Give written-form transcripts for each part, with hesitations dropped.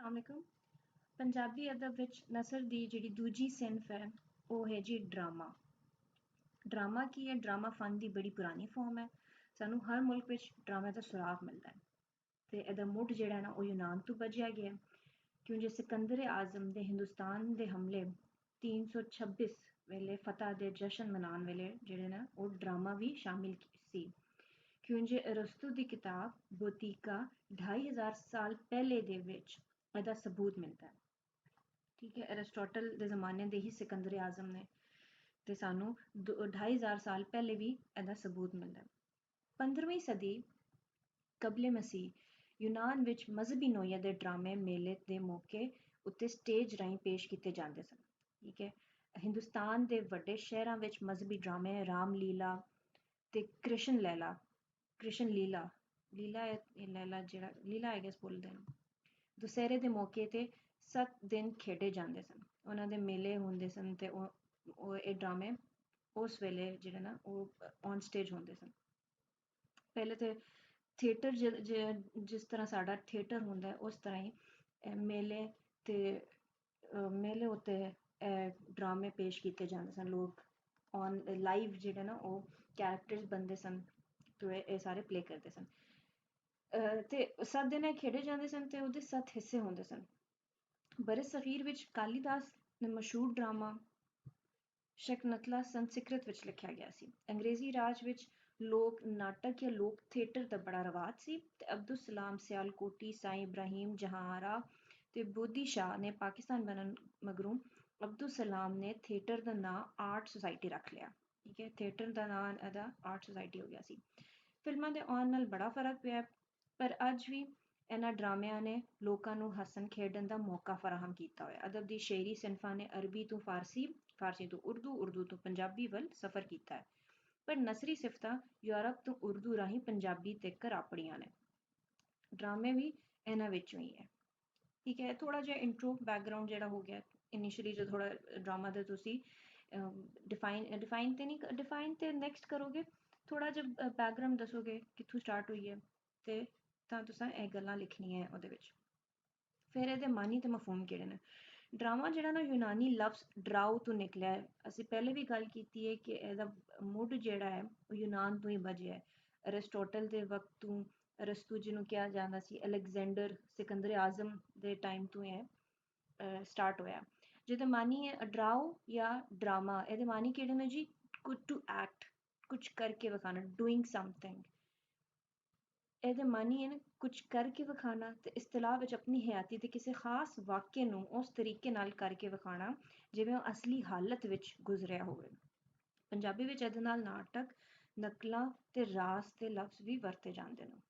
अस्सलामुअलैकुम। पंजाबी अदब विच नसर दी जिहड़ी दूजी सिनफ है ਉਹ है जी ड्रामा। ड्रामा की है, ड्रामा फन दी बड़ी पुरानी फॉर्म है। सानू हर मुल्क विच ड्रामे दा सुराग मिलदा है ते एहदा मुੱਢ ਜਿਹੜਾ ना ਉਹ यूनान तो बजिया गया क्यों जे सिकंदर आजम दे हिंदुस्तान दे हमले 326 वेले फतह दे जश्न मनाने वेले ਜਿਹੜੇ ना ਉਹ ड्रामा भी शामिल सी क्यों जे अरस्तु दी किताब बोतीका 2500 साल पहले दे विच ਇਹਦਾ सबूत मिलता है। ठीक है, एरिस्टोटल दे ज़माने दे ही सिकंदर आजम ने ते सानू 2500 साल पहले भी ਇਹਦਾ सबूत मिलता है। 15वीं सदी कबले मसीह यूनान विच मजहबी नोयत दे ड्रामे मेले दे मौके उत्ते स्टेज राहीं पेश कीते जांदे सन। ठीक है, हिंदुस्तान दे वड्डे शहरां विच मजहबी ड्रामे रामलीला ते कृष्ण लीला लैला जेह्ड़ा लीला आई गेस बोलदे न दुसहरे दे मौके ते 7 दिन खेडे जांदे सन। ਉਹਨਾਂ ਦੇ ਮੇਲੇ ਹੁੰਦੇ ਸਨ ਤੇ ਉਹ ਇਹ ਡਰਾਮੇ ਉਸ ਵੇਲੇ ਜਿਹੜੇ ਨਾ ਉਹ ਔਨ ਸਟੇਜ ਹੁੰਦੇ ਸਨ। ਪਹਿਲੇ ਤੇ ਥੀਏਟਰ ਜਿਸ ਤਰ੍ਹਾਂ ਸਾਡਾ ਥੀਏਟਰ ਹੁੰਦਾ ਹੈ ਉਸ ਤਰ੍ਹਾਂ ਹੀ ਮੇਲੇ ਤੇ ਮੇਲੇ ਉੱਤੇ ਡਰਾਮੇ ਪੇਸ਼ ਕੀਤੇ ਜਾਂਦੇ ਸਨ। ਲੋਕ ਔਨ ਲਾਈਵ ਜਿਹੜੇ ਨਾ ਉਹ ਕੈਰੈਕਟਰਸ ਬਣਦੇ ਸਨ ਤੇ ਇਹ ਸਾਰੇ ਪਲੇ ਕਰਦੇ ਸਨ। ਤੇ 7 ਦਿਨ ਖੇਡੇ ਜਾਂਦੇ ਸਨ ਤੇ ਉਹਦੇ 7 ਹਿੱਸੇ ਹੁੰਦੇ ਸਨ। बरे सगीर विच कालिदास ने मशहूर ड्रामा शकनतला संस्कृत विच लिखिया गया सी। अंग्रेजी राज विच लोक नाटक या लोक थिएटर दा बड़ा रवाज सी ते अब्दुल सलाम सियालकोटी साईं इब्राहिम जहांरा ते बुद्धी शाह ने पाकिस्तान बनन मगरों अब्दुल सलाम ने थिएटर दा नां आर्ट सोसाइटी रख लिया। ठीक है, थिएटर दा नां एदा आर्ट सोसाइटी हो गया सी। फिल्मां दे आउण नाल बड़ा फर्क पिया पर अज भी ਇਹਨਾਂ ਡਰਾਮਿਆਂ ਨੇ ਲੋਕਾਂ ਨੂੰ ਹੱਸਣ ਖੇਡਣ ਦਾ ਮੌਕਾ ਫਰਾਹਮ ਕੀਤਾ ਹੋਇਆ। ਅਦਬ ਦੀ ਸ਼ੇਰੀ ਸਿਨਫਾਂ ਨੇ ਅਰਬੀ ਤੋਂ ਫਾਰਸੀ, ਫਾਰਸੀ ਤੋਂ ਉਰਦੂ, ਉਰਦੂ ਤੋਂ ਪੰਜਾਬੀ ਵੱਲ ਸਫ਼ਰ ਕੀਤਾ ਹੈ ਪਰ ਨਸਰੀ ਸਿਫਤਾਂ ਯੂਰਪ ਤੋਂ ਉਰਦੂ ਰਾਹੀਂ ਪੰਜਾਬੀ ਤੱਕ ਆਪਣੀਆਂ ਨੇ। ਡਰਾਮੇ ਵੀ ਇਹਨਾਂ ਵਿੱਚੋਂ ਹੀ ਹੈ। ਠੀਕ ਹੈ, ਥੋੜਾ ਜਿਹਾ ਇੰਟਰੋ ਬੈਕਗਰਾਉਂਡ ਜਿਹੜਾ ਹੋ ਗਿਆ ਇਨੀਸ਼ੀਅਲੀ ਜੋ ਥੋੜਾ ਡਰਾਮਾ ਦਾ ਤੁਸੀਂ ਡਿਫਾਈਨ ਤੇ ਨੈਕਸਟ ਕਰੋਗੇ, ਥੋੜਾ ਜਿਹਾ ਬੈਕਗਰਾਉਂਡ ਦੱਸੋਗੇ ਕਿੱਥੋਂ ਸਟਾਰਟ ਹੋਈ ਹੈ ਤੇ ਤਾਂ ਤੁਸੀਂ ਇਹ ਗੱਲਾਂ ਲਿਖਣੀਆਂ ਹੈ ਉਹਦੇ ਵਿੱਚ। ਫਿਰ ਇਹਦੇ ਮਾਨੀ ਤੇ ਮਫਹੂਮ ਕਿਹੜੇ ਨੇ। ਡਰਾਮਾ ਜਿਹੜਾ ਨਾ ਯੂਨਾਨੀ ਲਫ਼ਜ਼ ਡਰਾਓ ਤੋਂ ਨਿਕਲਿਆ ਹੈ। ਅਸੀਂ ਪਹਿਲੇ ਵੀ ਗੱਲ ਕੀਤੀ ਹੈ ਕਿ ਇਹਦਾ ਮੁੱਢ ਜਿਹੜਾ ਹੈ ਉਹ ਯੂਨਾਨ ਤੋਂ ਹੀ ਬਜਿਆ ਹੈ। ਅਰਿਸਟੋਟਲ ਦੇ ਵਕਤ ਤੋਂ ਅਰਸਤੂ ਜਿਹਨੂੰ ਕਿਹਾ ਜਾਂਦਾ ਸੀ, ਅਲੈਗਜ਼ੈਂਡਰ ਸਿਕੰਦਰ ਆਜ਼ਮ ਦੇ ਟਾਈਮ ਤੋਂ ਇਹ ਸਟਾਰਟ ਹੋਇਆ। ਜਿਹਦੇ ਮਾਨੀ ਹੈ ਡਰਾਓ ਜਾਂ ਡਰਾਮਾ, ਇਹਦੇ ਮਾਨੀ ਕਿਹੜੇ ਨੇ ਜੀ? ਕੁਝ ਟੂ ਐਕਟ, ਕੁਝ ਕਰਕੇ ਵਿਖਾਣਾ, ਡੂਇੰਗ ਸਮਥਿੰਗ। ਇਹਦੇ ਮਾਨੀ ਹੈ ਕੁਝ ਕਰਕੇ ਵਿਖਾਣਾ ਤੇ ਇਸਤਲਾਹ ਵਿੱਚ ਆਪਣੀ ਹਯਾਤੀ ਦੇ ਕਿਸੇ ਖਾਸ ਵਾਕਿਏ ਨੂੰ ਉਸ ਤਰੀਕੇ ਨਾਲ ਕਰਕੇ ਵਿਖਾਣਾ ਜਿਵੇਂ ਉਹ ਅਸਲੀ ਹਾਲਤ ਵਿੱਚ ਗੁਜ਼ਰਿਆ ਹੋਵੇ। ਪੰਜਾਬੀ ਵਿੱਚ ਇਹਦੇ ਨਾਲ ਨਾਟਕ, ਨਕਲਾਂ ਤੇ ਰਾਸ ਦੇ ਲਫ਼ਜ਼ ਵੀ ਵਰਤੇ ਜਾਂਦੇ ਨੇ।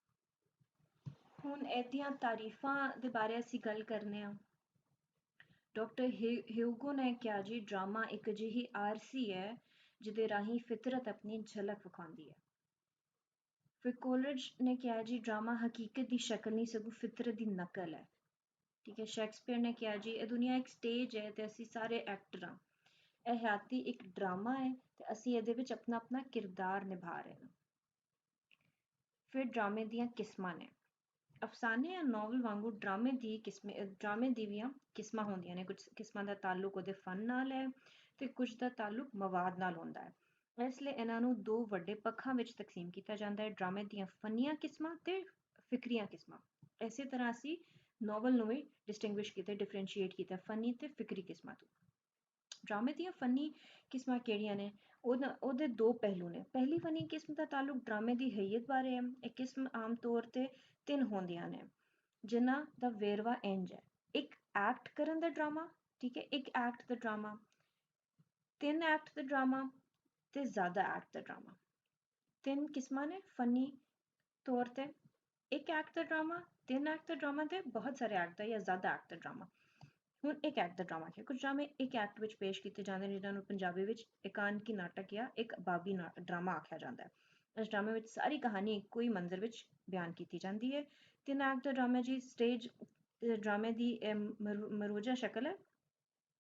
ਹੁਣ ਇਹਦੀਆਂ ਤਾਰੀਫਾਂ ਦੇ ਬਾਰੇ ਅਸੀਂ ਗੱਲ ਕਰਨੇ ਆ। ਡਾਕਟਰ ਹਿਊਗੋ ਨੇ ਕਿਹਾ ਜੀ ਡਰਾਮਾ ਇੱਕ ਅਜਿਹੀ ਆਰਸੀ ਹੈ ਜਿਹਦੇ ਰਾਹੀਂ ਫਿਤਰਤ ਆਪਣੀ ਝਲਕ ਵਿਖਾਉਂਦੀ ਹੈ। ਫਿਰ ਕੋਲਰਿਜ ਨੇ ਕਿਹਾ ਜੀ ਡਰਾਮਾ ਹਕੀਕਤ ਦੀ ਸ਼ਕਲ ਨਹੀਂ ਸਗੋਂ ਫਿਤਰਤ ਦੀ ਨਕਲ ਹੈ। ਠੀਕ ਹੈ, ਸ਼ੇਕਸਪੀਅਰ ਨੇ ਕਿਹਾ ਜੀ ਇਹ ਦੁਨੀਆ ਇੱਕ ਸਟੇਜ ਹੈ ਤੇ ਅਸੀਂ ਸਾਰੇ ਐਕਟਰ ਹਾਂ। ਇਹ ਹਯਾਤੀ ਇੱਕ ਡਰਾਮਾ ਹੈ ਤੇ ਅਸੀਂ ਇਹਦੇ ਵਿੱਚ ਆਪਣਾ ਆਪਣਾ ਕਿਰਦਾਰ ਨਿਭਾ ਰਹੇ ਹਾਂ। ਫਿਰ ਡਰਾਮੇ ਦੀਆਂ ਕਿਸਮਾਂ ਨੇ। ਅਫਸਾਨੇ ਜਾਂ ਨਾਵਲ ਵਾਂਗੂ ਡਰਾਮੇ ਦੀਆਂ ਕਿਸਮਾਂ ਹੁੰਦੀਆਂ ਨੇ। ਕੁਝ ਕਿਸਮਾਂ ਦਾ ਤਾਲੁਕ ਉਹਦੇ ਫਨ ਨਾਲ ਹੈ ਤੇ ਕੁਝ ਦਾ ਤਾਲੁਕ ਮਵਾਦ ਨਾਲ ਹੁੰਦਾ ਹੈ। ਇਸ ਲਈ ਇਹਨਾਂ ਨੂੰ ਦੋ ਵੱਡੇ ਪੱਖਾਂ ਵਿੱਚ ਤਕਸੀਮ ਕੀਤਾ ਜਾਂਦਾ ਹੈ, ਡਰਾਮੇ ਦੀਆਂ ਫਨੀਆਂ ਕਿਸਮਾਂ ਤੇ ਫਿਕਰੀਆਂ ਕਿਸਮਾਂ। ਇਸੇ ਤਰ੍ਹਾਂ ਅਸੀਂ ਨਾਵਲ ਨੂੰ ਵੀ ਡਿਸਟਿੰਗੁਇਸ਼ ਕੀਤਾ, ਡਿਫਰੈਂਸ਼ੀਏਟ ਕੀਤਾ ਫਨੀ ਤੇ ਫਿਕਰੀ ਕਿਸਮਾਂ ਤੋਂ। ਡਰਾਮੇ ਦੀਆਂ ਫਨੀ ਕਿਸਮਾਂ ਕਿਹੜੀਆਂ ਨੇ? ਉਹਦੇ ਦੋ ਪਹਿਲੂ ਨੇ। ਪਹਿਲੀ ਫਨੀ ਕਿਸਮ ਦਾ ਤਾਲੁਕ ਡਰਾਮੇ ਦੀ ਹਈਅਤ ਬਾਰੇ ਹੈ। ਇਹ ਕਿਸਮ ਆਮ ਤੌਰ ਤੇ 3 ਹੁੰਦੀਆਂ ਨੇ ਜਿਨ੍ਹਾਂ ਦਾ ਵੇਰਵਾ ਇੰਝ ਹੈ। ਇੱਕ ਐਕਟ ਕਰਨ ਦਾ ਡਰਾਮਾ, ਠੀਕ ਹੈ, ਇੱਕ ਐਕਟ ਦਾ ਡਰਾਮਾ, 3 ਐਕਟ ਦਾ ਡਰਾਮਾ ਤੇ ਜ਼ਿਆਦਾ ਐਕਟ ਦਾ ਡਰਾਮਾ। 3 ਕਿਸਮਾਂ ਨੇ ਫਨੀ ਤੌਰ ਤੇ, ਇੱਕ ਐਕਟ ਦਾ ਡਰਾਮਾ, 3 ਐਕਟ ਦਾ ਡਰਾਮਾ ਤੇ ਬਹੁਤ ਸਾਰੇ ਐਕਟ ਦਾ ਜਾਂ ਜ਼ਿਆਦਾ ਐਕਟ ਦਾ ਡਰਾਮਾ। ਹੁਣ ਇੱਕ ਐਕਟ ਦਾ ਡਰਾਮਾ ਹੈ। ਕੁਝ ਡਰਾਮੇ ਇੱਕ ਐਕਟ ਵਿੱਚ ਪੇਸ਼ ਕੀਤੇ ਜਾਂਦੇ ਨੇ ਜਿਨ੍ਹਾਂ ਨੂੰ ਪੰਜਾਬੀ ਵਿੱਚ ਇਕਾਂਕੀ ਨਾਟਕ ਜਾਂ ਇੱਕ ਬਾਬੀ ਡਰਾਮਾ ਆਖਿਆ ਜਾਂਦਾ ਹੈ। ਇਸ ਡਰਾਮੇ ਵਿੱਚ ਸਾਰੀ ਕਹਾਣੀ ਇੱਕੋ ਹੀ ਮੰਜ਼ਰ ਵਿੱਚ ਬਿਆਨ ਕੀਤੀ ਜਾਂਦੀ ਹੈ। 3 ਐਕਟ ਦਾ ਡਰਾਮਾ ਜੀ ਸਟੇਜ ਡਰਾਮੇ ਦੀ ਮਰੂਜਾ ਸ਼ਕਲ ਹੈ।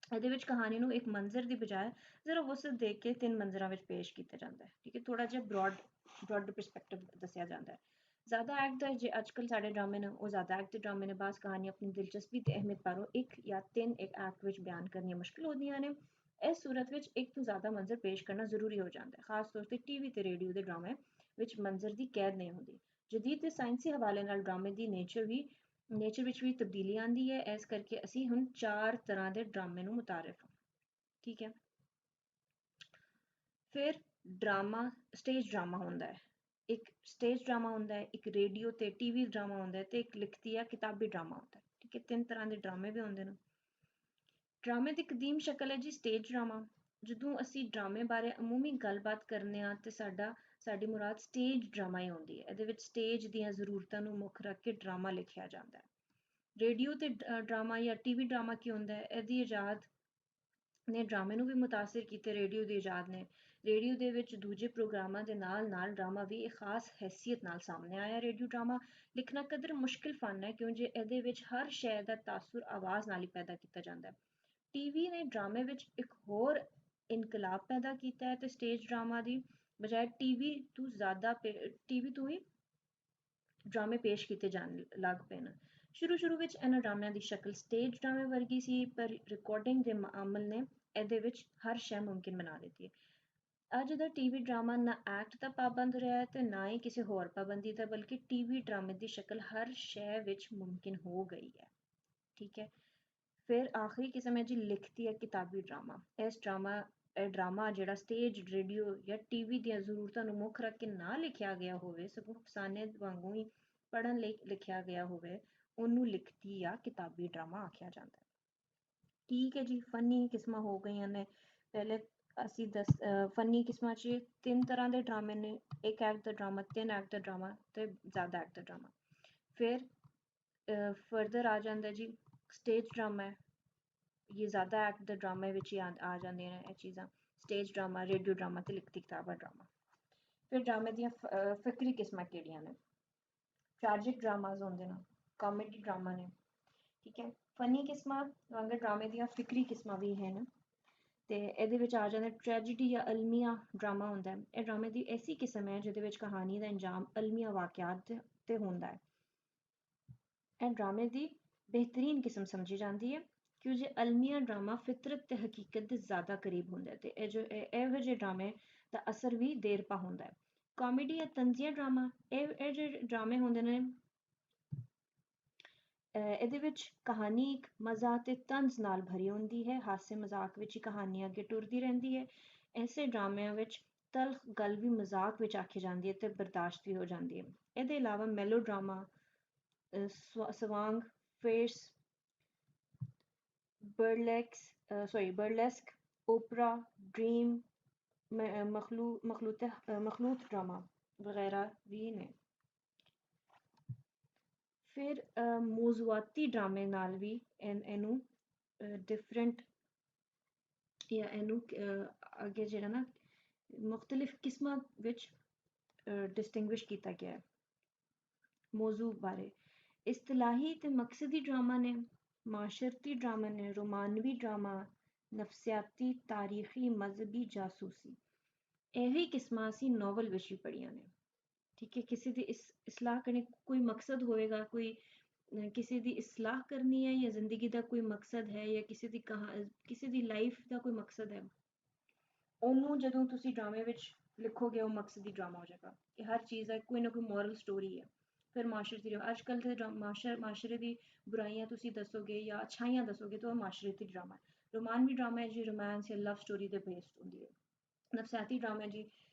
ਇਹਦੇ ਵਿੱਚ ਕਹਾਣੀ ਨੂੰ ਇੱਕ ਮੰਜ਼ਰ ਦੀ ਬਜਾਏ ਜ਼ਰਾ ਵਸਤ ਦੇ ਕੇ 3 ਮੰਜ਼ਰਾਂ ਵਿੱਚ ਪੇਸ਼ ਕੀਤਾ ਜਾਂਦਾ ਹੈ। ਠੀਕ ਹੈ, ਥੋੜਾ ਜਿਹਾ ਬ੍ਰੌਡ ਪਰਸਪੈਕਟਿਵ ਦੱਸਿਆ ਜਾਂਦਾ ਹੈ। ज़्यादा एक्ट दा जे अजकल साढ़े ड्रामे ने वो ज़्यादा एक्ट दे ड्रामे ने बास कहानी अपनी दिलचस्पी ते अहमियत पारो एक या तीन एक एक्ट विच बयान करनियां मुश्किल होंदियां ने इस सूरत विच एक तो ज़्यादा मंजर पेश करना ज़रूरी हो जाता है खास तौर ते टीवी ते रेडियो दे ड्रामे विच मंजर दी कैद नहीं होंदी जदीद ते साइंसी हवाले नाल ड्रामे दी नेचर विच भी तब्दीली आंदी है इस करके असी हुण 4 तरह दे ड्रामे नू मुतारिफ ठीक है फिर ड्रामा स्टेज ड्रामा ਹੁੰਦਾ ਹੈ ਇੱਕ ਸਟੇਜ ਡਰਾਮਾ ਹੁੰਦਾ ਹੈ ਇੱਕ ਰੇਡੀਓ ਤੇ ਟੀਵੀ ਡਰਾਮਾ ਹੁੰਦਾ ਹੈ ਤੇ ਇੱਕ ਲਿਖਤੀ ਜਾਂ ਕਿਤਾਬੀ ਡਰਾਮਾ ਹੁੰਦਾ ਹੈ ਠੀਕ ਹੈ ਤਿੰਨ ਤਰ੍ਹਾਂ ਦੇ ਡਰਾਮੇ ਵੀ ਹੁੰਦੇ ਨੇ ਡਰਾਮੇ ਦੀ ਕਦੀਮ ਸ਼ਕਲ ਹੈ ਜੀ ਸਟੇਜ ਡਰਾਮਾ ਜਦੋਂ ਅਸੀਂ ਡਰਾਮੇ ਬਾਰੇ ਅਮੂਮੀ ਗੱਲਬਾਤ ਕਰਨੇ ਆ ਤੇ ਸਾਡੀ ਮੁਰਾਦ ਸਟੇਜ ਡਰਾਮਾ ਹੀ ਹੁੰਦੀ ਹੈ ਇਹਦੇ ਵਿੱਚ ਸਟੇਜ ਦੀਆਂ ਜ਼ਰੂਰਤਾਂ ਨੂੰ ਮੁੱਖ ਰੱਖ ਕੇ ਡਰਾਮਾ ਲਿਖਿਆ ਜਾਂਦਾ ਹੈ ਰੇਡੀਓ ਤੇ ਡਰਾਮਾ ਜਾਂ ਟੀਵੀ ਡਰਾਮਾ ਕੀ ਹੁੰਦਾ ਹੈ ਇਹਦੀ ਇਜਾਦ ਨੇ ਡਰਾਮੇ ਨੂੰ ਵੀ ਮੁਤਾਸਿਰ ਕੀਤੇ ਰੇਡੀਓ ਦੀ ਇਜਾਦ ਨੇ ਰੇਡੀਓ ਦੇ ਵਿੱਚ ਦੂਜੇ ਪ੍ਰੋਗਰਾਮਾਂ ਦੇ ਨਾਲ ਡਰਾਮਾ ਵੀ ਇੱਕ ਖਾਸ ਹੈਸੀਅਤ ਨਾਲ ਸਾਹਮਣੇ ਆਇਆ ਰੇਡੀਓ ਡਰਾਮਾ ਲਿਖਣਾ ਕਦਰ ਮੁਸ਼ਕਿਲ ਫਨ ਹੈ ਕਿਉਂਕਿ ਇਹਦੇ ਵਿੱਚ ਹਰ ਸ਼ੈ ਦਾ ਤਾਸੁਰ ਆਵਾਜ਼ ਨਾਲ ਹੀ ਪੈਦਾ ਕੀਤਾ ਜਾਂਦਾ ਹੈ ਟੀਵੀ ਨੇ ਡਰਾਮੇ ਵਿੱਚ ਇੱਕ ਹੋਰ ਇਨਕਲਾਬ ਪੈਦਾ ਕੀਤਾ ਹੈ ਤੇ ਸਟੇਜ ਡਰਾਮਾ ਦੀ ਬਜਾਏ ਟੀਵੀ ਤੋਂ ਹੀ ਡਰਾਮੇ ਪੇਸ਼ ਕੀਤੇ ਜਾਣ ਲੱਗ ਪਏ ਨੇ ਸ਼ੁਰੂ ਵਿੱਚ ਇਹਨਾਂ ਡਰਾਮਿਆਂ ਦੀ ਸ਼ਕਲ ਸਟੇਜ ਡਰਾਮੇ ਵਰਗੀ ਸੀ ਪਰ ਰਿਕਾਰਡਿੰਗ ਦੇ ਅਮਲ ਨੇ ਇਹਦੇ ਵਿੱਚ ਹਰ ਸ਼ੈ ਮੁਮਕਿਨ ਬਣਾ ਦਿੱਤੀ ਹੈ ਅੱਜ ਦਾ ਟੀਵੀ ਡਰਾਮਾ ਨਾ ਐਕਟ ਦਾ ਪਾਬੰਦ ਰਿਹਾ ਹੈ ਤੇ ਨਾ ਹੀ ਕਿਸੇ ਹੋਰ ਪਾਬੰਦੀ ਦਾ ਬਲਕਿ ਟੀਵੀ ਡਰਾਮੇ ਦੀ ਸ਼ਕਲ ਹਰ ਸ਼ੈ ਵਿੱਚ ਮੁਮਕਿਨ ਹੋ ਗਈ ਹੈ ਠੀਕ ਹੈ ਫਿਰ ਆਖਰੀ ਕਿਸਮ ਹੈ ਜੀ ਲਿਖਤੀ ਹੈ ਕਿਤਾਬੀ ਡਰਾਮਾ ਇਹ ਡਰਾਮਾ ਜਿਹੜਾ ਸਟੇਜ ਰੇਡੀਓ ਜਾਂ ਟੀਵੀ ਦੀਆਂ ਜ਼ਰੂਰਤਾਂ ਨੂੰ ਮੁੱਖ ਰੱਖ ਕੇ ਨਾ ਲਿਖਿਆ ਗਿਆ ਹੋਵੇ ਸਗੋਂ ਅਫਸਾਨੇ ਵਾਂਗੂ ਹੀ ਪੜ੍ਹਨ ਲਈ ਲਿਖਿਆ ਗਿਆ ਹੋਵੇ ਉਹਨੂੰ ਲਿਖਤੀ ਜਾਂ ਕਿਤਾਬੀ ਡਰਾਮਾ ਆਖਿਆ ਜਾਂਦਾ ਹੈ ਠੀਕ ਹੈ ਜੀ ਫਨੀ ਕਿਸਮਾਂ ਹੋ ਗਈਆਂ ਨੇ ਪਹਿਲੇ ਅਸੀਂ ਫਨੀ ਕਿਸਮਾਂ 'ਚ ਤਿੰਨ ਤਰ੍ਹਾਂ ਦੇ ਡਰਾਮੇ ਨੇ ਇੱਕ ਐਕਟ ਦਾ ਡਰਾਮਾ ਤਿੰਨ ਐਕਟ ਦਾ ਡਰਾਮਾ ਤੇ ਜ਼ਿਆਦਾ ਐਕਟ ਦਾ ਡਰਾਮਾ ਫਿਰ ਫਰਦਰ ਆ ਜਾਂਦਾ ਜੀ ਸਟੇਜ ਡਰਾਮਾ ਹੈ ਇਹ ਜ਼ਿਆਦਾ ਐਕਟ ਦੇ ਡਰਾਮੇ ਵਿੱਚ ਹੀ ਆ ਜਾਂਦੀਆਂ ਨੇ ਇਹ ਚੀਜ਼ਾਂ ਸਟੇਜ ਡਰਾਮਾ ਰੇਡੀਓ ਡਰਾਮਾ ਤੇ ਲਿਖਤੀ ਕਿਤਾਬਾ ਡਰਾਮਾ ਫਿਰ ਡਰਾਮੇ ਦੀਆਂ ਫਿਕਰੀ ਕਿਸਮਾਂ ਕਿਹੜੀਆਂ ਨੇ ਟ੍ਰੈਜਿਕ ਡਰਾਮਾਜ਼ ਹੁੰਦੇ ਨੇ ਕਾਮੇਡੀ ਡਰਾਮਾ ਨੇ ਠੀਕ ਹੈ ਫਨੀ ਕਿਸਮਾਂ ਵਾਂਗ ਡਰਾਮੇ ਦੀਆਂ ਫਿਕਰੀ ਕਿਸਮਾਂ ਵੀ ਹਨ ਤੇ ਇਹਦੇ ਵਿੱਚ ਆ ਜਾਂਦਾ ਟ੍ਰੈਜੇਡੀ ਜਾਂ ਅਲਮੀਆ ਡਰਾਮਾ ਹੁੰਦਾ ਹੈ ਇਹ ਡਰਾਮੇ ਦੀ ਐਸੀ ਕਿਸਮ ਹੈ ਜਿਹਦੇ ਵਿੱਚ ਕਹਾਣੀ ਦਾ ਅੰਜਾਮ ਅਲਮੀਆ ਵਾਕਿਆਤ ਤੇ ਹੁੰਦਾ ਹੈ ਇਹ ਡਰਾਮੇ ਦੀ ਬਿਹਤਰੀਨ ਕਿਸਮ ਸਮਝੀ ਜਾਂਦੀ ਹੈ ਕਿਉਂਕਿ ਅਲਮੀਆ ਡਰਾਮਾ ਫਿਤਰਤ ਤੇ ਹਕੀਕਤ ਦੇ ਜ਼ਿਆਦਾ ਕਰੀਬ ਹੁੰਦਾ ਹੈ ਤੇ ਇਹੋ ਜਿਹੇ ਡਰਾਮੇ ਦਾ ਅਸਰ ਵੀ ਦੇਰ ਪਾ ਹੁੰਦਾ ਹੈ ਕਾਮੇਡੀ ਜਾਂ ਤੰਜ਼ੀਆ ਡਰਾਮਾ ਇਹ ਜਿਹੜੇ ਡਰਾਮੇ ਹੁੰਦੇ ਨੇ ਇਹਦੇ ਵਿੱਚ ਕਹਾਣੀ ਇੱਕ ਮਜ਼ਾ ਤੇ ਤੰਜ਼ ਨਾਲ ਭਰੀ ਹੁੰਦੀ ਹੈ ਹਾਸੇ ਮਜ਼ਾਕ ਵਿੱਚ ਹੀ ਕਹਾਣੀ ਅੱਗੇ ਟੁਰਦੀ ਰਹਿੰਦੀ ਹੈ ਐਸੇ ਡਰਾਮਿਆਂ ਵਿੱਚ ਤਲਖ ਗੱਲ ਵੀ ਮਜ਼ਾਕ ਵਿੱਚ ਆਖੀ ਜਾਂਦੀ ਹੈ ਤੇ ਬਰਦਾਸ਼ਤ ਵੀ ਹੋ ਜਾਂਦੀ ਹੈ ਇਹਦੇ ਇਲਾਵਾ ਮੈਲੋ ਡਰਾਮਾ ਸਵਾਂਗ ਫੇਸ बर्लेस्क ओपरा ड्रीम मखलूत ड्रामा वगैरह भी ने ਫਿਰ ਮੌਜ਼ੂਆਤੀ ਡਰਾਮੇ ਨਾਲ ਵੀ ਇਹਨੂੰ ਡਿਫਰੈਂਟ ਜਾਂ ਇਹਨੂੰ ਅੱਗੇ ਜਿਹੜਾ ਨਾ ਮੁxtਲਿਫ ਕਿਸਮਾਂ ਵਿੱਚ ਡਿਸਟਿੰਗੁਇਸ਼ ਕੀਤਾ ਗਿਆ ਹੈ ਮੌਜ਼ੂ ਬਾਰੇ ਇਸਤਲਾਹੀ ਤੇ ਮਕਸਦੀ ਡਰਾਮਾ ਨੇ ਮਾਸ਼ਰਤੀ ਡਰਾਮਾ ਨੇ ਰੋਮਾਨਵੀ ਡਰਾਮਾ ਨਫਸਿਆਤੀ ਤਾਰੀਖੀ ਮਜ਼ਹਬੀ ਜਾਸੂਸੀ ਇਹ ਵੀ ਕਿਸਮਾਂ ਅਸੀਂ ਨੋਵਲ ਵਿੱਚ ਵੀ ਪੜ੍ਹੀਆਂ ਨੇ ਠੀਕ ਹੈ ਕਿਸੇ ਦੀ ਇਸਲਾਹ ਕਰਨੀ ਕੋਈ ਮਕਸਦ ਹੋਏਗਾ ਕੋਈ ਕਿਸੇ ਦੀ ਇਸਲਾਹ ਕਰਨੀ ਹੈ ਜਾਂ ਜ਼ਿੰਦਗੀ ਦਾ ਕੋਈ ਮਕਸਦ ਹੈ ਜਾਂ ਕਿਸੇ ਦੀ ਲਾਈਫ ਦਾ ਕੋਈ ਮਕਸਦ ਹੈ ਉਹਨੂੰ ਜਦੋਂ ਤੁਸੀਂ ਡਰਾਮੇ ਵਿੱਚ ਲਿਖੋਗੇ ਉਹ ਮਕਸਦੀ ਡਰਾਮਾ ਹੋ ਜਾਏਗਾ ਕਿ ਹਰ ਚੀਜ਼ ਦਾ ਕੋਈ ਨਾ ਕੋਈ ਮੋਰਲ ਸਟੋਰੀ ਹੈ ਫਿਰ ਮਾਸ਼ਰਤੀ ਅੱਜ ਕੱਲ੍ਹ ਦੇ ਮਾਸ਼ਰੇ ਦੀ ਬੁਰਾਈਆਂ ਤੁਸੀਂ ਦੱਸੋਗੇ ਜਾਂ ਅੱਛਾਈਆਂ ਦੱਸੋਗੇ ਤਾਂ ਉਹ ਮਾਸ਼ਰਤੀ ਡਰਾਮਾ ਹੈ ਰੋਮਾਨਵੀ ਡਰਾਮਾ ਹੈ ਜੀ ਰੋਮਾਂਸ ਜਾਂ ਲਵ ਸਟੋਰੀ ਦੇ ਬੇਸਡ ਹੁੰਦੀ ਹੈ ਨਫਸਿਆਤੀ ਡਰਾਮਾ ਜੀ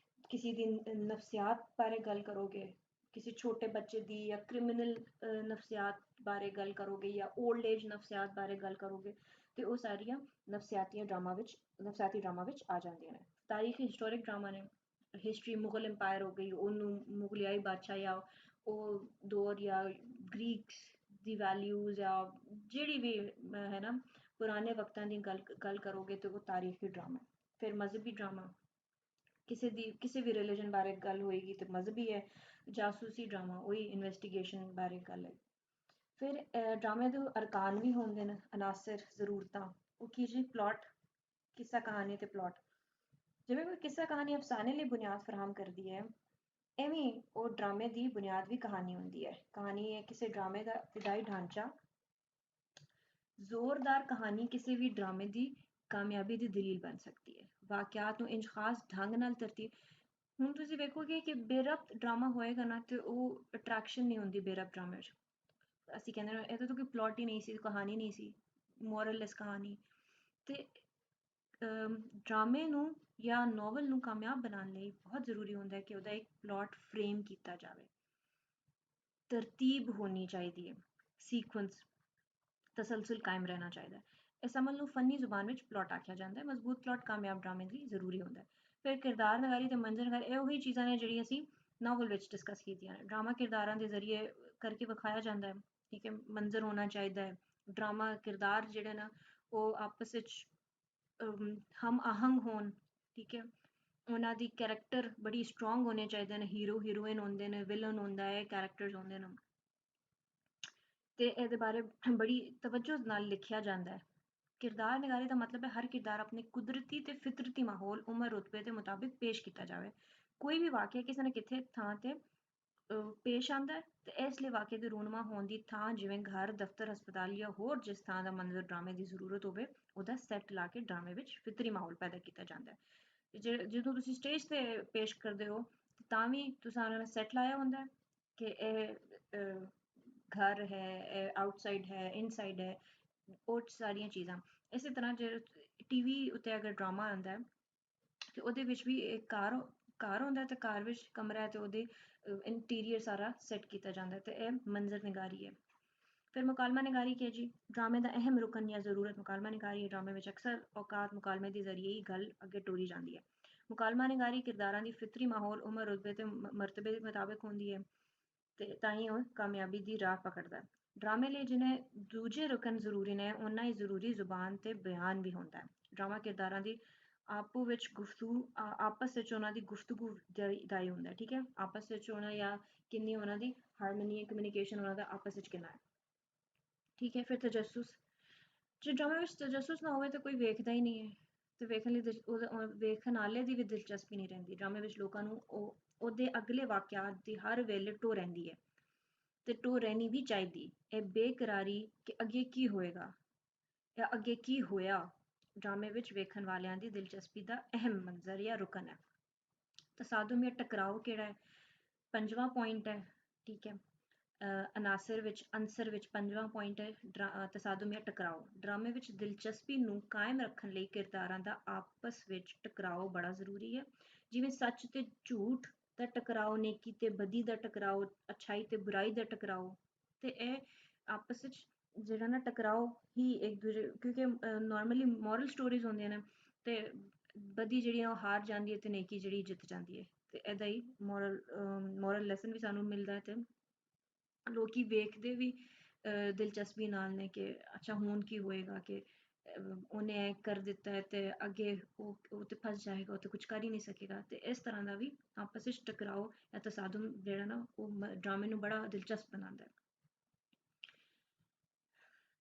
ਕਿਸੇ ਦੀ ਨਫਸਿਆਤ ਬਾਰੇ ਗੱਲ ਕਰੋਗੇ ਕਿਸੇ ਛੋਟੇ ਬੱਚੇ ਦੀ ਜਾਂ ਕ੍ਰਿਮੀਨਲ ਨਫਸਿਆਤ ਬਾਰੇ ਗੱਲ ਕਰੋਗੇ ਜਾਂ 올ਡ ਏਜ ਨਫਸਿਆਤ ਬਾਰੇ ਗੱਲ ਕਰੋਗੇ ਤੇ ਉਹ ਸਾਰੀਆਂ ਨਫਸਿਆਤੀ ਡਰਾਮਾ ਵਿੱਚ ਆ ਜਾਂਦੀਆਂ ਨੇ ਤਾਰੀਖੀ ਹਿਸਟੋਰਿਕ ਡਰਾਮਾ ਨੇ ਹਿਸਟਰੀ ਮੁਗਲ ਐਮਪਾਇਰ ਹੋ ਗਈ ਉਹਨੂੰ ਮੁਗਲਿਆਈ ਬਾਦਸ਼ਾਹ ਜਾਂ ਉਹ ਦੌਰ ਜਾਂ ਗ੍ਰੀਕਸ ਦੀ ਵੈਲਿਊਜ਼ ਜਾਂ ਜਿਹੜੀ ਵੀ ਹੈ ਨਾ ਪੁਰਾਣੇ ਵਕਤਾਂ ਦੀ ਗੱਲ ਕਰੋਗੇ ਤੇ ਉਹ ਤਾਰੀਖੀ ਡਰਾਮਾ ਫਿਰ ਮਜ਼ਹਬੀ ਡਰਾਮਾ ਕਿਸੇ ਵੀ ਰਿਲੀਜਨ ਬਾਰੇ ਗੱਲ ਹੋਏਗੀ ਤੇ ਮਜ਼ਹਬੀ ਹੈ ਜਾਸੂਸੀ ਡਰਾਮਾ ਉਹੀ ਇਨਵੈਸਟੀਗੇਸ਼ਨ ਬਾਰੇ ਗੱਲ ਹੈ ਫਿਰ ਡਰਾਮੇ ਦੇ ਅਰਕਾਨ ਵੀ ਹੁੰਦੇ ਨੇ ਅਨਾਸਰ ਜ਼ਰੂਰਤਾਂ ਉਹ ਕੀ ਜੀ ਪਲਾਟ ਕਿੱਸਾ ਕਹਾਣੀ ਤੇ ਪਲਾਟ ਜਿਵੇਂ ਕੋਈ ਕਿੱਸਾ ਕਹਾਣੀ ਅਫਸਾਨੇ ਲਈ ਬੁਨਿਆਦ ਫਰਾਹਮ ਕਰਦੀ ਹੈ ਐਵੇਂ ਉਹ ਡਰਾਮੇ ਦੀ ਬੁਨਿਆਦ ਵੀ ਕਹਾਣੀ ਹੁੰਦੀ ਹੈ। ਕਹਾਣੀ ਹੈ ਕਿਸੇ ਡਰਾਮੇ ਦਾ ਇਬਤਦਾਈ ਢਾਂਚਾ। ਜ਼ੋਰਦਾਰ ਕਹਾਣੀ ਕਿਸੇ ਵੀ ਡਰਾਮੇ ਦੀ ਕਾਮਯਾਬੀ ਦੀ ਦਲੀਲ ਬਣ ਸਕਦੀ ਹੈ। ਵਾਕਿਆਤ ਨੂੰ ਇੰਜ ਖਾਸ ਢੰਗ ਨਾਲ ਤਰਤੀਬ, ਹੁਣ ਤੁਸੀਂ ਵੇਖੋਗੇ ਕਿ ਬੇਰਬਤ ਡਰਾਮਾ ਹੋਏਗਾ ਨਾ ਤੇ ਉਹ ਅਟਰੈਕਸ਼ਨ ਨਹੀਂ ਹੁੰਦੀ ਬੇਰਬਤ ਡਰਾਮੇ ਵਿੱਚ। ਅਸੀਂ ਕਹਿੰਦੇ ਨੇ ਇਹਦਾ ਤਾਂ ਕੋਈ ਪਲੋਟ ਹੀ ਨਹੀਂ ਸੀ, ਕਹਾਣੀ ਨਹੀਂ ਸੀ, ਮੋਰਲਲੈਸ ਕਹਾਣੀ। ਤੇ ਡਰਾਮੇ ਨੂੰ ਜਾਂ ਨੋਵਲ ਨੂੰ ਕਾਮਯਾਬ ਬਣਾਉਣ ਲਈ ਬਹੁਤ ਜ਼ਰੂਰੀ ਹੁੰਦਾ ਹੈ ਕਿ ਉਹਦਾ ਇੱਕ ਪਲੋਟ ਫਰੇਮ ਕੀਤਾ ਜਾਵੇ, ਤਰਤੀਬ ਹੋਣੀ ਚਾਹੀਦੀ ਹੈ, ਸੀਕੁਐਂਸ, ਤਸਲਸਲ ਕਾਇਮ ਰਹਿਣਾ ਚਾਹੀਦਾ ਹੈ। ਇਸ ਅਮਲ ਨੂੰ ਫਨੀ ਜ਼ੁਬਾਨ ਵਿੱਚ ਪਲੋਟ ਆਖਿਆ ਜਾਂਦਾ ਹੈ। ਮਜ਼ਬੂਤ ਪਲੋਟ ਕਾਮਯਾਬ ਡਰਾਮੇ ਲਈ ਜ਼ਰੂਰੀ ਹੁੰਦਾ ਹੈ। ਫਿਰ ਕਿਰਦਾਰ ਨਗਾਰੀ ਤੇ ਮੰਜ਼ਰ ਨਗਾਰੀ, ਇਹ ਉਹੀ ਚੀਜ਼ਾਂ ਨੇ ਜਿਹੜੀ ਅਸੀਂ ਨਾਵਲ ਵਿੱਚ ਡਿਸਕਸ ਕੀਤੀਆਂ ਨੇ। ਡਰਾਮਾ ਕਿਰਦਾਰਾਂ ਦੇ ਜ਼ਰੀਏ ਕਰਕੇ ਵਿਖਾਇਆ ਜਾਂਦਾ ਹੈ, ਠੀਕ ਹੈ, ਮੰਜ਼ਰ ਹੋਣਾ ਚਾਹੀਦਾ ਹੈ। ਡਰਾਮਾ ਕਿਰਦਾਰ ਜਿਹੜੇ ਨਾ ਉਹ ਆਪਸ ਵਿੱਚ ਹਮ ਆਹੰਗ ਹੋਣ, ਠੀਕ ਹੈ, ਉਹਨਾਂ ਦੀ ਕੈਰੈਕਟਰ ਬੜੀ ਸਟਰੋਂਗ ਹੋਣੇ ਚਾਹੀਦੇ ਨੇ। ਹੀਰੋ ਹੀਰੋਇਨ ਹੁੰਦੇ ਨੇ, ਵਿਲਨ ਹੁੰਦਾ ਹੈ, ਕੈਰੈਕਟਰਸ ਹੁੰਦੇ ਨੇ, ਤੇ ਇਹਦੇ ਬਾਰੇ ਬੜੀ ਤਵੱਜੋ ਨਾਲ ਲਿਖਿਆ ਜਾਂਦਾ ਹੈ। ਕਿਰਦਾਰ ਨਿਗਾਰੀ ਦਾ ਮਤਲਬ ਹੈ ਹਰ ਕਿਰਦਾਰ ਆਪਣੇ ਕੁਦਰਤੀ ਤੇ ਫਿਤਰਤੀ ਮਾਹੌਲ, ਉਮਰ, ਰੁਤਬੇ ਦੇ ਮੁਤਾਬਿਕ ਪੇਸ਼ ਕੀਤਾ ਜਾਵੇ। ਕੋਈ ਵੀ ਵਾਕਿਆ ਕਿਸੇ ਨੇ ਕਿੱਥੇ ਥਾਂ ਤੇ ਪੇਸ਼ ਆਂਦਾ ਹੈ ਤੇ ਇਸ ਲਈ ਵਾਕਿਆ ਦੇ ਰੂਨਮਾ ਹੋਣ ਦੀ ਥਾਂ, ਜਿਵੇਂ ਘਰ, ਦਫ਼ਤਰ, ਹਸਪਤਾਲ ਜਾਂ ਹੋਰ ਜਿਸ ਥਾਂ ਦਾ ਮੰਜ਼ਰ ਡਰਾਮੇ ਦੀ ਜ਼ਰੂਰਤ ਹੋਵੇ, ਉਹਦਾ ਸੈੱਟ ਲਾ ਕੇ ਡਰਾਮੇ ਵਿੱਚ ਫਿਤਰੀ ਮਾਹੌਲ ਪੈਦਾ ਕੀਤਾ ਜਾਂਦਾ ਹੈ। ਜਦੋਂ ਤੁਸੀਂ ਸਟੇਜ ਤੇ ਪੇਸ਼ ਕਰਦੇ ਹੋ ਤਾਂ ਵੀ ਤੁਸੀਂ ਉਹਨਾਂ ਨੇ ਸੈੱਟ ਲਾਇਆ ਹੁੰਦਾ ਹੈ ਕਿ ਇਹ ਘਰ ਹੈ, ਇਹ ਆਊਟਸਾਈਡ ਹੈ, ਇਨਸਾਈਡ ਹੈ, ਉਹ ਸਾਰੀਆਂ ਚੀਜ਼ਾਂ। ਇਸੇ ਤਰ੍ਹਾਂ ਜੇ ਟੀਵੀ ਉੱਤੇ ਅਗਰ ਡਰਾਮਾ ਆਉਂਦਾ ਹੈ ਤੇ ਉਹਦੇ ਵਿੱਚ ਵੀ ਇੱਕ ਘਰ ਹੁੰਦਾ ਤੇ ਘਰ ਵਿੱਚ ਕਮਰਾ ਹੈ ਤੇ ਉਹਦੇ ਇੰਟੀਰੀਅਰ ਸਾਰਾ ਸੈੱਟ ਕੀਤਾ ਜਾਂਦਾ ਤੇ ਇਹ ਮੰਜ਼ਰ ਨਿਗਾਰੀ ਹੈ। ਫਿਰ ਮੁਕਾਲਮਾ ਨਿਗਾਰੀ ਕੀ ਹੈ ਜੀ? ਡਰਾਮੇ ਦਾ ਅਹਿਮ ਰੁਕਨ ਜਾਂ ਜ਼ਰੂਰਤ ਮੁਕਾਲਮਾ ਨਿਗਾਰੀ ਹੈ। ਡਰਾਮੇ ਵਿੱਚ ਅਕਸਰ ਔਕਾਤ ਮੁਕਾਲਮੇ ਦੇ ਜ਼ਰੀਏ ਹੀ ਗੱਲ ਅੱਗੇ ਟੋਰੀ ਜਾਂਦੀ ਹੈ। ਮੁਕਾਲਮਾ ਨਿਗਾਰੀ ਕਿਰਦਾਰਾਂ ਦੀ ਫਿਤਰੀ ਮਾਹੌਲ, ਉਮਰ, ਰੁਤਬੇ ਤੇ ਮਰਤਬੇ ਦੇ ਮੁਤਾਬਕ ਹੁੰਦੀ ਹੈ ਤੇ ਤਾਂ ਹੀ ਉਹ ਕਾਮਯਾਬੀ ਦੀ ਰਾਹ ਪਕੜਦਾ ਹੈ। ਡਰਾਮੇ ਲਈ ਜਿਨੇ ਦੂਜੇ ਰੁਕਨ ਜ਼ਰੂਰੀ ਨੇ, ਓਨਾ ਹੀ ਜ਼ਰੂਰੀ ਜ਼ੁਬਾਨ ਤੇ ਬਿਆਨ ਵੀ ਹੁੰਦਾ ਹੈ। ਡਰਾਮਾ ਕਿਰਦਾਰਾਂ ਦੀ ਆਪੋ ਵਿੱਚ ਗੁਫ਼ਤਗੂ, ਆਪਸ ਵਿੱਚ ਉਹਨਾਂ ਦੀ ਗੁਫ਼ਤਗੂ ਦਾ ਹੀ ਹੁੰਦਾ, ਠੀਕ ਹੈ, ਆਪਸ ਵਿੱਚ ਉਹਨਾਂ ਜਾਂ ਕਿੰਨੀ ਉਹਨਾਂ ਦੀ ਹਾਰਮਨੀ, ਕਮਿਊਨੀਕੇਸ਼ਨ ਉਹਨਾਂ ਦਾ ਆਪਸ ਵਿੱਚ ਕਿੰਨਾ ਹੈ, ਠੀਕ ਹੈ। ਫਿਰ ਤਜੱਸੁਸ, ਜੇ ਡਰਾਮੇ ਵਿੱਚ ਤਜੱਸੁਸ ਨਾ ਹੋਵੇ ਤਾਂ ਕੋਈ ਵੇਖਦਾ ਹੀ ਨਹੀਂ ਹੈ ਤੇ ਵੇਖਣ ਲਈ ਵੇਖਣ ਵਾਲੇ ਦੀ ਵੀ ਦਿਲਚਸਪੀ ਨਹੀਂ ਰਹਿੰਦੀ। ਡਰਾਮੇ ਵਿੱਚ ਲੋਕਾਂ ਨੂੰ ਉਹਦੇ ਅਗਲੇ ਵਾਕਿਆਤ ਦੀ ਹਰ ਵੇਲੇ ਟੋ ਰਹਿੰਦੀ ਹੈ ਤੇ ਟੋ ਰਹਿਣੀ ਵੀ ਚਾਹੀਦੀ। ਇਹ ਬੇਕਰਾਰੀ ਕਿ ਅੱਗੇ ਕੀ ਹੋਏਗਾ ਜਾਂ ਅੱਗੇ ਕੀ ਹੋਇਆ ਡਰਾਮੇ ਵਿੱਚ ਵੇਖਣ ਵਾਲਿਆਂ ਦੀ ਦਿਲਚਸਪੀ ਦਾ ਅਹਿਮ ਮੰਜ਼ਰ ਜਾਂ ਰੁਕਨ ਹੈ। ਤਸਾਦਮ ਜਾਂ ਟਕਰਾਓ ਕਿਹੜਾ ਹੈ? ਪੰਜਵਾਂ ਪੁਆਇੰਟ ਹੈ, ਠੀਕ ਹੈ। ਅਨਸਰ ਵਿੱਚ ਪੰਜਵਾਂ ਪੁਆਇੰਟ ਹੈ ਤਸਾਦਮ ਜਾਂ ਟਕਰਾਓ। ਡਰਾਮੇ ਵਿੱਚ ਦਿਲਚਸਪੀ ਨੂੰ ਕਾਇਮ ਰੱਖਣ ਲਈ ਕਿਰਦਾਰਾਂ ਦਾ ਆਪਸ ਵਿੱਚ ਟਕਰਾਓ ਬੜਾ ਜ਼ਰੂਰੀ ਹੈ। ਜਿਵੇਂ ਸੱਚ ਤੇ ਝੂਠ ਦਾ ਟਕਰਾਓ, ਨੇਕੀ ਤੇ ਬਦੀ ਦਾ ਟਕਰਾਓ, ਅੱਛਾਈ ਤੇ ਬੁਰਾਈ ਦਾ ਟਕਰਾਓ, ਤੇ ਇਹ ਆਪਸ ਵਿੱਚ ਜਿਹੜਾ ਨਾ ਟਕਰਾਓ ਹੀ ਇੱਕ ਦੂਜੇ, ਕਿਉਂਕਿ ਨਾਰਮਲੀ ਮੋਰਲ ਸਟੋਰੀਜ਼ ਹੁੰਦੀਆਂ ਨੇ ਤੇ ਬਦੀ ਜਿਹੜੀ ਆ ਉਹ ਹਾਰ ਜਾਂਦੀ ਹੈ ਤੇ ਨੇਕੀ ਜਿਹੜੀ ਜਿੱਤ ਜਾਂਦੀ ਹੈ, ਤੇ ਇਹਦਾ ਹੀ ਮੋਰਲ ਲੈਸਨ ਵੀ ਸਾਨੂੰ ਮਿਲਦਾ ਹੈ ਤੇ ਲੋਕੀ ਵੇਖਦੇ ਵੀ ਦਿਲਚਸਪੀ ਨਾਲ ਨੇ ਕਿ ਅੱਛਾ ਹੁਣ ਕੀ ਹੋਏਗਾ, ਕਿ ਉਹਨੇ ਐ ਕਰ ਦਿੱਤਾ ਹੈ ਤੇ ਅੱਗੇ ਉਹ ਤੇ ਫਸ ਜਾਏਗਾ, ਉਹ ਤੇ ਕੁਝ ਕਰ ਹੀ ਨਹੀਂ ਸਕੇਗਾ। ਤੇ ਇਸ ਤਰ੍ਹਾਂ ਦਾ ਵੀ ਆਪਸ ਵਿੱਚ ਟਕਰਾਓ ਜਾਂ ਤਸਾਦਮ ਜਿਹੜਾ ਨਾ ਉਹ ਡਰਾਮੇ ਨੂੰ ਬੜਾ ਦਿਲਚਸਪ ਬਣਾਉਂਦਾ ਹੈ।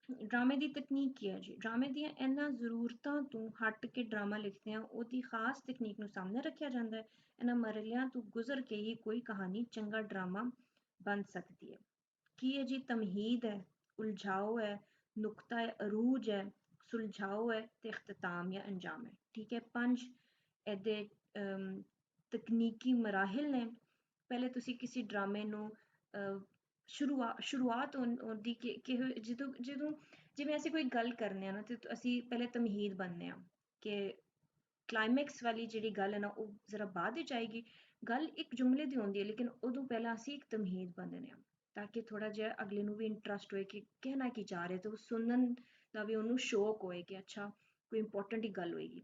ਡਰਾਮੇ ਦੀ ਤਕਨੀਕ ਕੀ ਹੈ ਜੀ? ਡਰਾਮੇ ਦੀਆਂ ਇਹਨਾਂ ਜ਼ਰੂਰਤਾਂ ਤੋਂ ਹਟ ਕੇ ਡਰਾਮਾ ਲਿਖਦਿਆਂ ਉਹਦੀ ਖਾਸ ਤਕਨੀਕ ਨੂੰ ਸਾਹਮਣੇ ਰੱਖਿਆ ਜਾਂਦਾ ਹੈ। ਇਹਨਾਂ ਮਰਲਿਆਂ ਤੋਂ ਗੁਜ਼ਰ ਕੇ ਹੀ ਕੋਈ ਕਹਾਣੀ ਚੰਗਾ ਡਰਾਮਾ ਬਣ ਸਕਦੀ ਹੈ। ਕੀ ਹੈ ਜੀ? ਤਮਹੀਦ ਹੈ, ਉਲਝਾਓ ਹੈ, ਨੁਕਤਾ ਹੈ, ਅਰੂਜ ਹੈ, ਸੁਲਝਾਓ ਹੈ ਤੇ ਇਖਤਤਾਮ ਜਾਂ ਅੰਜਾਮ ਹੈ, ਠੀਕ ਹੈ। ਪੰਜ ਇਹਦੇ ਤਕਨੀਕੀ ਮਰਾਹਿਲ ਨੇ। ਪਹਿਲੇ ਤੁਸੀਂ ਕਿਸੇ ਡਰਾਮੇ ਨੂੰ ਸ਼ੁਰੂਆਤ ਉਹਦੀ ਜਦੋਂ ਜਿਵੇਂ ਅਸੀਂ ਕੋਈ ਗੱਲ ਕਰਨੇ ਆ ਨਾ ਤੇ ਅਸੀਂ ਪਹਿਲੇ ਤਮਹੀਦ ਬਣਨੇ ਆ ਕਿ ਕਲਾਈਮੈਕਸ ਵਾਲੀ ਜਿਹੜੀ ਗੱਲ ਹੈ ਨਾ ਉਹ ਜ਼ਰਾ ਬਾਅਦ ਵਿੱਚ ਆਏਗੀ। ਗੱਲ ਇੱਕ ਜੁਮਲੇ ਦੀ ਹੁੰਦੀ ਹੈ ਲੇਕਿਨ ਉਦੋਂ ਪਹਿਲਾਂ ਅਸੀਂ ਇੱਕ ਤਮਹੀਦ ਬਣਨੇ ਆ ਤਾਂ ਕਿ ਥੋੜਾ ਜਿਹਾ ਅਗਲੇ ਨੂੰ ਵੀ ਇੰਟਰਸਟ ਹੋਏ ਕਿ ਕਹਿਣਾ ਕੀ ਚਾਹ ਰਹੇ ਤੇ ਉਹ ਸੁਣਨ ਦਾ ਵੀ ਉਹਨੂੰ ਸ਼ੌਕ ਹੋਏ ਕਿ ਅੱਛਾ ਕੋਈ ਇੰਪੋਰਟੈਂਟ ਹੀ ਗੱਲ ਹੋਏਗੀ।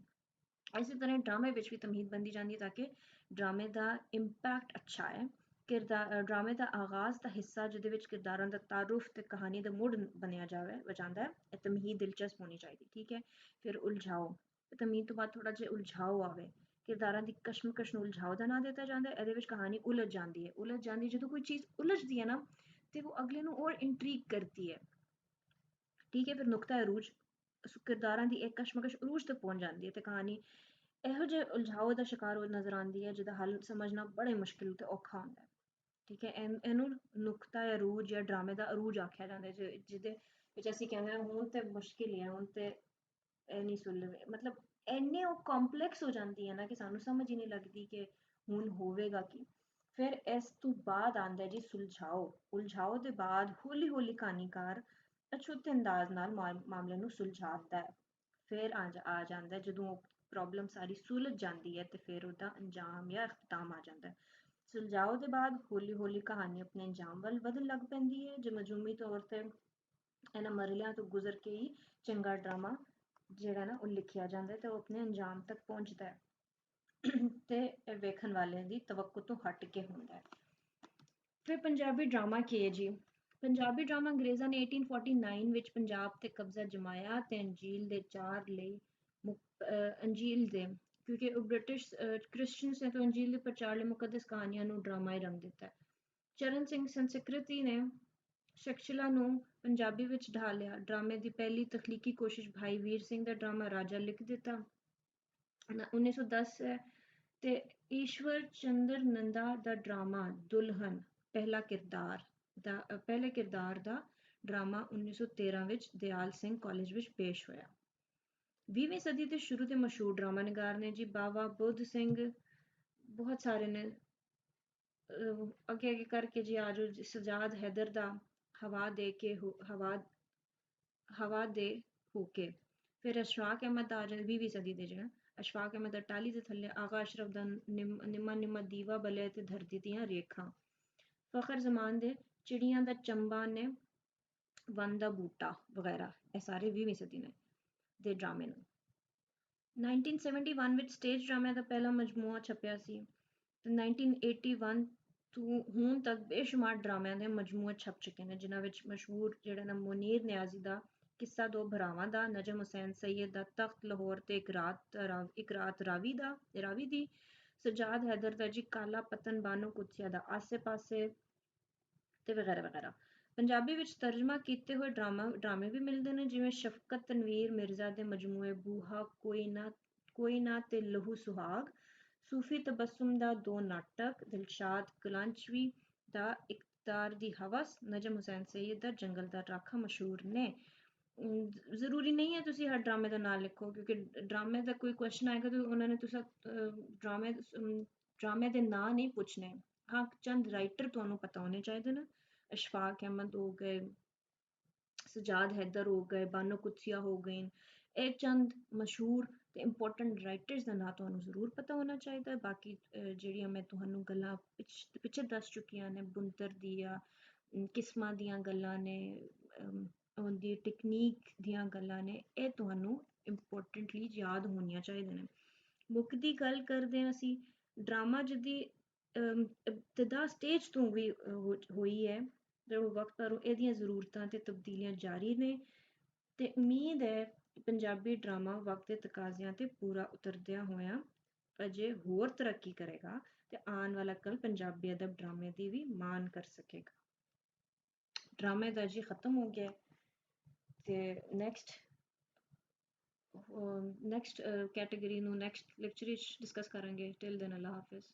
ਇਸੇ ਤਰ੍ਹਾਂ ਡਰਾਮੇ ਵਿੱਚ ਵੀ ਤਮਹੀਦ ਬਣਦੀ ਜਾਂਦੀ ਹੈ ਤਾਂ ਕਿ ਡਰਾਮੇ ਦਾ ਇੰਪੈਕਟ ਅੱਛਾ ਹੈ। ਡਰਾਮੇ ਦਾ ਆਗਾਜ਼ ਦਾ ਹਿੱਸਾ ਜਿਹਦੇ ਵਿੱਚ ਕਿਰਦਾਰਾਂ ਦਾ ਤਾਰੁਫ ਤੇ ਕਹਾਣੀ ਦਾ ਮੁੱਢ ਬਣਿਆ ਜਾਂਦਾ ਹੈ, ਇਹ ਤਮਹੀਦ ਦਿਲਚਸਪ ਹੋਣੀ ਚਾਹੀਦੀ, ਠੀਕ ਹੈ। ਫਿਰ ਉਲਝਾਓ, ਤਮਹੀਦ ਤੋਂ ਬਾਅਦ ਥੋੜਾ ਜਿਹਾ ਉਲਝਾਓ ਆਵੇ, ਕਿਰਦਾਰਾਂ ਦੀ ਕਸ਼ਮਕਸ਼ ਨੂੰ ਉਲਝਾਓ ਦਾ ਨਾਂ ਦਿੱਤਾ ਜਾਂਦਾ ਹੈ। ਇਹਦੇ ਵਿੱਚ ਕਹਾਣੀ ਉਲਝ ਜਾਂਦੀ ਹੈ, ਜਦੋਂ ਕੋਈ ਚੀਜ਼ ਉਲਝਦੀ ਹੈ ਨਾ ਤੇ ਉਹ ਅਗਲੇ ਨੂੰ ਹੋਰ ਇੰਟਰੀਗ ਕਰਦੀ ਹੈ, ਠੀਕ ਹੈ। ਫਿਰ ਨੁਕਤਾ ਅਰੂਜ, ਕਿਰਦਾਰਾਂ ਦੀ ਇੱਕ ਕਸ਼ਮਕਸ਼ ਅਰੂਜ ਤੱਕ ਪਹੁੰਚ ਜਾਂਦੀ ਹੈ ਤੇ ਕਹਾਣੀ ਇਹੋ ਜਿਹੇ ਉਲਝਾਓ ਦਾ ਸ਼ਿਕਾਰ ਉਹ ਨਜ਼ਰ ਆਉਂਦੀ ਹੈ ਜਿਹਦਾ ਹੱਲ ਸਮਝਣਾ ਬੜੇ ਮੁਸ਼ਕਿਲ ਤੇ ਔਖਾ ਹੁੰਦਾ ਹੈ। ਠੀਕ ਹੈ, ਇਹਨੂੰ ਨੁਕਤਾ ਅਰੂਜ ਜਾਂ ਡਰਾਮੇ ਦਾ ਅਰੂਜ ਆਖਿਆ ਜਾਂਦਾ, ਜਿਹਦੇ ਵਿੱਚ ਅਸੀਂ ਕਹਿੰਦੇ ਹਾਂ ਹੁਣ ਤੇ ਮੁਸ਼ਕਿਲ ਹੀ ਹੈ, ਹੁਣ ਤੇ ਇਹ ਨਹੀਂ ਸੁਲਝੇ, ਮਤਲਬ ਇੰਨੇ ਉਹ ਕੰਪਲੈਕਸ ਹੋ ਜਾਂਦੀ ਹੈ ਨਾ ਕਿ ਸਾਨੂੰ ਸਮਝ ਹੀ ਨਹੀਂ ਲੱਗਦੀ ਕਿ ਹੁਣ ਹੋਵੇਗਾ ਕੀ। ਫਿਰ ਇਸ ਤੋਂ ਬਾਅਦ ਆਉਂਦਾ ਜੀ ਸੁਲਝਾਓ। ਉਲਝਾਓ ਦੇ ਬਾਅਦ ਹੌਲੀ ਹੌਲੀ ਕਹਾਣੀਕਾਰ ਅਛੂਤੇ ਅੰਦਾਜ਼ ਨਾਲ ਮਾਮਲੇ ਨੂੰ ਸੁਲਝਾਉਂਦਾ ਹੈ। ਫਿਰ ਆ ਜਾਂਦਾ ਜਦੋਂ ਪ੍ਰੋਬਲਮ ਸਾਰੀ ਸੁਲਝ ਜਾਂਦੀ ਹੈ ਤੇ ਫਿਰ ਉਹਦਾ ਅੰਜਾਮ ਜਾਂ ਅਖਤਾਮ ਆ ਜਾਂਦਾ ਹੈ। ਸੁਲਝਾਓ ਦੇ ਬਾਅਦ ਹੌਲੀ ਹੌਲੀ ਕਹਾਣੀ ਆਪਣੇ ਅੰਜਾਮ ਵੱਲ ਵਧਣ ਲੱਗ ਪੈਂਦੀ ਹੈ, ਜੋ ਮਜਮੂਈ ਤੌਰ ਤੇ ਇਹਨਾਂ ਮਰਲਿਆਂ ਤੋਂ ਗੁਜ਼ਰ ਕੇ ਹੀ ਚੰਗਾ ਡਰਾਮਾ ਜਿਹੜਾ ਨਾ ਉਹ ਲਿਖਿਆ ਜਾਂਦਾ ਹੈ ਤੇ ਉਹ ਆਪਣੇ ਅੰਜਾਮ ਤੱਕ ਪਹੁੰਚਦਾ ਹੈ ਤੇ ਇਹ ਵੇਖਣ ਵਾਲਿਆਂ ਦੀ ਤਵੱਕੂ ਤੋਂ ਹਟ ਕੇ ਹੁੰਦਾ ਹੈ। ਫਿਰ ਪੰਜਾਬੀ ਡਰਾਮਾ ਕੀ ਹੈ ਜੀ? ਪੰਜਾਬੀ ਡਰਾਮਾ ਅੰਗਰੇਜ਼ਾਂ ਨੇ 1849 ਵਿੱਚ ਪੰਜਾਬ ਤੇ ਕਬਜ਼ਾ ਜਮਾਇਆ ਤੇ ਅੰਜੀਲ ਦੇ ਚਾਰ ਲਈ ਅੰਜੀਲ ਦੇ, ਕਿਉਂਕਿ ਉਹ ਬ੍ਰਿਟਿਸ਼ ਕ੍ਰਿਸਚੀਅਨਸ ਨੇ ਤਾਂ ਅੰਜੀਲ ਦੇ ਪ੍ਰਚਾਰ ਲਈ ਮੁਕੱਦਸ ਕਹਾਣੀਆਂ ਨੂੰ ਡਰਾਮਾਈ ਰੰਗ ਦਿੱਤਾ ਹੈ। ਚਰਨ ਸਿੰਘ ਸੰਸਕ੍ਰਿਤੀ ਨੇ ਸ਼ਕਸ਼ਲਾ ਨੂੰ ਪੰਜਾਬੀ ਵਿੱਚ ਢਾਲਿਆ। ਡਰਾਮੇ ਦੀ ਪਹਿਲੀ ਤਖਲੀਕੀ ਕੋਸ਼ਿਸ਼ ਭਾਈ ਵੀਰ ਸਿੰਘ ਦਾ ਡਰਾਮਾ ਰਾਜਾ ਲਿਖ ਦਿੱਤਾ 1910 ਹੈ, ਤੇ ਈਸ਼ਵਰ ਚੰਦਰ ਨੰਦਾ ਦਾ ਡਰਾਮਾ ਦੁਲਹਨ ਪਹਿਲੇ ਕਿਰਦਾਰ ਦਾ ਡਰਾਮਾ 1913 ਵਿੱਚ ਦਿਆਲ ਸਿੰਘ ਕਾਲਜ ਵਿੱਚ ਪੇਸ਼ ਹੋਇਆ। 20ਵੀਂ ਸਦੀ ਦੇ ਸ਼ੁਰੂ ਦੇ ਮਸ਼ਹੂਰ ਡਰਾਮਾ ਨਿਗਾਰ ਨੇ ਜੀ ਬਾਵਾ ਬੁੱਧ ਸਿੰਘ, ਬਹੁਤ ਸਾਰੇ ਨੇ, ਅੱਗੇ ਅੱਗੇ ਕਰਕੇ ਜੀ ਆਜੋ ਸਜਾਦ ਹੈਦਰ ਦਾ ਹਵਾ ਦੇ ਹੋ ਕੇ, ਫਿਰ ਅਸ਼ਫਾਕ ਅਹਿਮਦ ਆ ਜਾਂਦੇ 20ਵੀਂ ਸਦੀ ਦੇ ਜਿਹੜਾ ਅਸ਼ਫਾਕ ਅਹਿਮਦ ਦਾ ਟਾਹਲੀ ਦੇ ਥੱਲੇ, ਆਗਾ ਅਸ਼ਰਫ ਦਾ ਨਿੰਮਾ ਨਿੰਮਾ ਦੀਵਾ ਬਲੇ ਤੇ ਧਰਤੀ ਦੀਆਂ ਰੇਖਾਂ, ਫਖਰ ਜ਼ਮਾਨ ਦੇ ਚਿੜੀਆਂ ਦਾ ਚੰਬਾ ਨੇ ਵਨ ਦਾ ਬੂਟਾ ਵਗੈਰਾ, ਇਹ ਸਾਰੇ 20ਵੀਂ ਸਦੀ ਨੇ ਦੇ ਡਰਾਮੇ ਨੇ। 1971 ਵਿੱਚ ਸਟੇਜ ਡਰਾਮਿਆਂ ਦਾ ਪਹਿਲਾ ਮਜਮੂਆ ਛਪਿਆ ਸੀ ਤੇ 1981 ਤੋਂ ਹੁਣ ਤੱਕ ਬੇਸ਼ੁਮਾਰ ਡਰਾਮਿਆਂ ਦੇ ਮਜਮੂਏ ਛਪ ਚੁੱਕੇ ਨੇ, ਜਿਨ੍ਹਾਂ ਵਿੱਚ ਮਸ਼ਹੂਰ ਜਿਹੜਾ ਨਾ ਮੁਨੀਰ ਨਿਆਜ਼ੀ ਦਾ ਕਿੱਸਾ ਦੋ ਭਰਾਵਾਂ ਦਾ, ਨਜਮ ਹੁਸੈਨ ਸਈਦ ਦਾ ਤਖਤ ਲਾਹੌਰ ਤੇ ਇੱਕ ਰਾਤ ਰਾਵੀ ਦੀ, ਸਜਾਦ ਹੈਦਰ ਦਾ ਜੀ ਕਾਲਾ ਪਤਨ, ਬਾਨੋ ਕੁਤਸੀਆ ਦਾ ਆਸੇ ਪਾਸੇ ਤੇ ਵਗੈਰਾ ਵਗੈਰਾ। ਪੰਜਾਬੀ ਵਿੱਚ ਤਰਜਮਾ ਕੀਤੇ ਹੋਏ ਡਰਾਮੇ ਵੀ ਮਿਲਦੇ ਨੇ, ਜਿਵੇਂ ਸ਼ਫਕਤ ਤਨਵੀਰ ਮਿਰਜ਼ਾ ਦੇ ਮਜਮੂਏ ਬੂਹਾ ਕੋਈ ਨਾ ਤੇ ਲਹੂ ਸੁਹਾਗ, ਸੂਫੀ ਤਬਸਮ ਦਾ ਦੋ ਨਾਟਕ, ਦਿਲਸ਼ਾਦ ਕਲਾਂਚਵੀ ਦਾ ਇਕਤਾਰ ਦੀ ਹਵਸ, ਨਜਮ ਹੁਸੈਨ ਸਈਦ ਦਾ ਜੰਗਲ ਦਾ ਰਾਖਾ ਮਸ਼ਹੂਰ ਨੇ। ਜ਼ਰੂਰੀ ਨਹੀਂ ਹੈ ਤੁਸੀਂ ਹਰ ਡਰਾਮੇ ਦਾ ਨਾਂ ਲਿਖੋ, ਕਿਉਂਕਿ ਡਰਾਮੇ ਦਾ ਕੋਈ ਕੁਐਸਚਨ ਆਏਗਾ ਤਾਂ ਉਹਨਾਂ ਨੇ ਤੁਸੀਂ ਡਰਾਮੇ ਦੇ ਨਾਂ ਨਹੀਂ ਪੁੱਛਣੇ। ਹਾਂ, ਚੰਦ ਰਾਈਟਰ ਤੁਹਾਨੂੰ ਪਤਾ ਹੋਣੇ ਚਾਹੀਦੇ ਨੇ, ਅਸ਼ਫਾਕ ਅਹਿਮਦ ਹੋ ਗਏ, ਸਜਾਦ ਹੈਦਰ ਹੋ ਗਏ, ਬਾਨੋ ਕੁਤਸੀਆ ਹੋ ਗਈ, ਇਹ ਚੰਦ ਮਸ਼ਹੂਰ ਤੇ ਇੰਪੋਰਟੈਂਟ ਰਾਈਟਰਸ ਦਾ ਨਾਂ ਤੁਹਾਨੂੰ ਜ਼ਰੂਰ ਪਤਾ ਹੋਣਾ ਚਾਹੀਦਾ ਹੈ। ਬਾਕੀ ਜਿਹੜੀਆਂ ਮੈਂ ਤੁਹਾਨੂੰ ਗੱਲਾਂ ਪਿੱਛੇ ਦੱਸ ਚੁੱਕੀਆਂ ਨੇ, ਬੁਣਤਰ ਦੀਆਂ ਕਿਸਮਾਂ ਦੀਆਂ ਗੱਲਾਂ ਨੇ, ਉਹਦੀ ਟੈਕਨੀਕ ਦੀਆਂ ਗੱਲਾਂ ਨੇ, ਇਹ ਤੁਹਾਨੂੰ ਇੰਪੋਰਟੈਂਟਲੀ ਯਾਦ ਹੋਣੀਆਂ ਚਾਹੀਦੀਆਂ ਨੇ। ਮੁੱਖ ਦੀ ਗੱਲ ਕਰਦੇ ਹਾਂ ਅਸੀਂ, ਡਰਾਮਾ ਜਿਹਦੀ ਇਬਤਦਾ ਸਟੇਜ ਤੋਂ ਵੀ ਹੋਈ ਹੈ ਤੇ ਉਹ ਵਕਤ ਪਰ ਇਹਦੀਆਂ ਜ਼ਰੂਰਤਾਂ ਤੇ ਤਬਦੀਲੀਆਂ ਜਾਰੀ ਨੇ, ਤੇ ਉਮੀਦ ਹੈ ਪੰਜਾਬੀ ਡਰਾਮਾ ਵਕਤ ਦੇ ਤਕਾਜ਼ਿਆਂ ਤੇ ਪੂਰਾ ਉਤਰਦਿਆਂ ਹੋਇਆਂ ਅਜੇ ਹੋਰ ਤਰੱਕੀ ਕਰੇਗਾ ਤੇ ਆਉਣ ਵਾਲਾ ਕੱਲ ਪੰਜਾਬੀ ਅਦਬ ਡਰਾਮੇ ਦੀ ਵੀ ਮਾਣ ਕਰ ਸਕੇਗਾ। ਡਰਾਮੇ ਦਾ ਜੀ ਖਤਮ ਹੋ ਗਿਆ ਤੇ ਨੈਕਸਟ ਕੈਟੇਗਰੀ ਨੂੰ ਨੈਕਸਟ ਲੈਕਚਰ ਵਿੱਚ ਡਿਸਕਸ ਕਰਾਂਗੇ। ਟਿਲ ਦੈਨ ਅੱਲਾ ਹਾਫਿਜ਼।